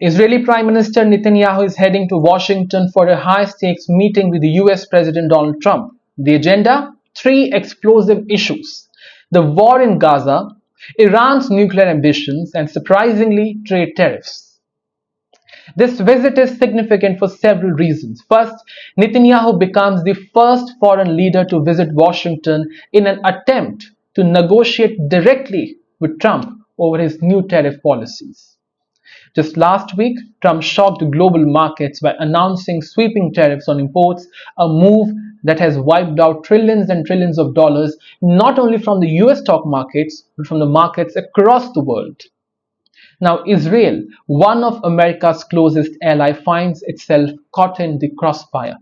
Israeli Prime Minister Netanyahu is heading to Washington for a high-stakes meeting with the US President Donald Trump. The agenda? Three explosive issues: the war in Gaza, Iran's nuclear ambitions, and surprisingly, trade tariffs. This visit is significant for several reasons. First, Netanyahu becomes the first foreign leader to visit Washington in an attempt to negotiate directly with Trump over his new tariff policies. Just last week, Trump shocked global markets by announcing sweeping tariffs on imports, a move that has wiped out trillions and trillions of dollars not only from the US stock markets but from the markets across the world. Now, Israel, one of America's closest allies, finds itself caught in the crossfire.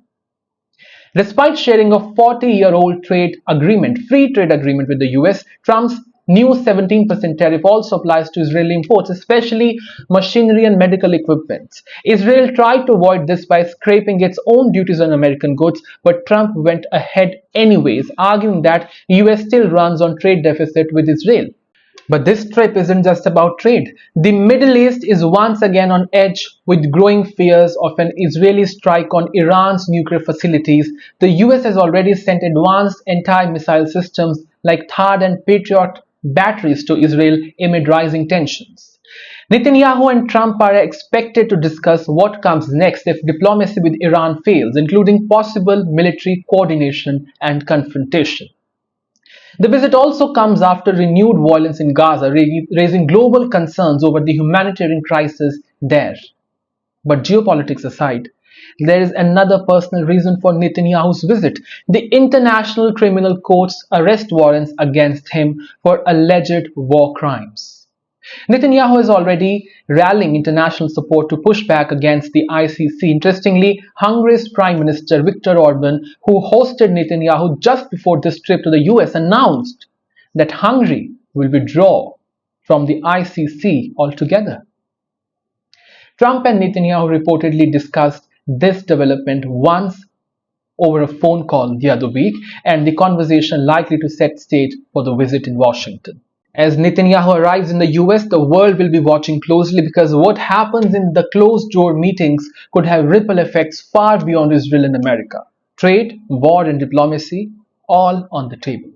Despite sharing a 40-year-old free trade agreement with the US, Trump's new 17% tariff also applies to Israeli imports, especially machinery and medical equipment. Israel tried to avoid this by scraping its own duties on American goods, but Trump went ahead anyways, arguing that the US still runs on trade deficit with Israel. But this trip isn't just about trade. The Middle East is once again on edge with growing fears of an Israeli strike on Iran's nuclear facilities. The US has already sent advanced anti-missile systems like THAAD and Patriot batteries to Israel amid rising tensions. Netanyahu and Trump are expected to discuss what comes next if diplomacy with Iran fails, including possible military coordination and confrontation. The visit also comes after renewed violence in Gaza, raising global concerns over the humanitarian crisis there. But geopolitics aside, there is another personal reason for Netanyahu's visit: the International Criminal Court's arrest warrants against him for alleged war crimes. Netanyahu is already rallying international support to push back against the ICC. Interestingly, Hungary's Prime Minister Viktor Orban, who hosted Netanyahu just before this trip to the US, announced that Hungary will withdraw from the ICC altogether. Trump and Netanyahu reportedly discussed this development once over a phone call the other week, and the conversation likely to set stage for the visit in Washington. As Netanyahu arrives in the US, the world will be watching closely, because what happens in the closed-door meetings could have ripple effects far beyond Israel and America. Trade, war, and diplomacy, all on the table.